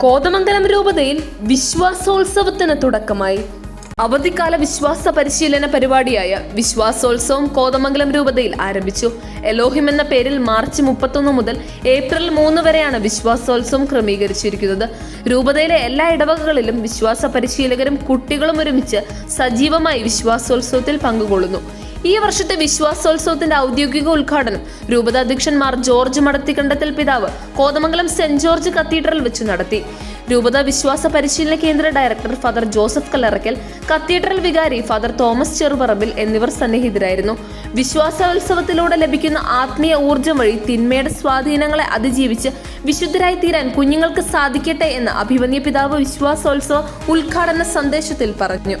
കോതമംഗലം രൂപതയിൽ വിശ്വാസോത്സവത്തിന് തുടക്കമായി. അവധിക്കാല വിശ്വാസ പരിശീലന പരിപാടിയായ വിശ്വാസോത്സവം കോതമംഗലം രൂപതയിൽ ആരംഭിച്ചു. എലോഹിം എന്ന പേരിൽ മാർച്ച് 31 മുതൽ ഏപ്രിൽ 3 വരെയാണ് വിശ്വാസോത്സവം ക്രമീകരിച്ചിരിക്കുന്നത്. രൂപതയിലെ എല്ലാ ഇടവകകളിലും വിശ്വാസ പരിശീലകരും കുട്ടികളും ഒരുമിച്ച് സജീവമായി വിശ്വാസോത്സവത്തിൽ പങ്കുകൊള്ളുന്നു. ഈ വർഷത്തെ വിശ്വാസോത്സവത്തിന്റെ ഔദ്യോഗിക ഉദ്ഘാടനം രൂപതാധ്യക്ഷൻ മാർ ജോർജ് മടത്തിക്കണ്ടത്തിൽ പിതാവ് കോതമംഗലം സെന്റ് ജോർജ് കത്തീഡ്രൽ വെച്ച് നടത്തി. രൂപത വിശ്വാസ പരിശീലന കേന്ദ്ര director father Joseph Kallarakkal, cathedral വികാരി ഫാദർ തോമസ് ചെറുപറമ്പിൽ എന്നിവർ സന്നിഹിതരായിരുന്നു. വിശ്വാസോത്സവത്തിലൂടെ ലഭിക്കുന്ന ആത്മീയ ഊർജ്ജം വഴി തിന്മയുടെ സ്വാധീനങ്ങളെ അതിജീവിച്ച് വിശുദ്ധരായി തീരാൻ കുഞ്ഞുങ്ങൾക്ക് സാധിക്കട്ടെ എന്ന് അഭിമന്യ പിതാവ് വിശ്വാസോത്സവ ഉദ്ഘാടന സന്ദേശത്തിൽ പറഞ്ഞു.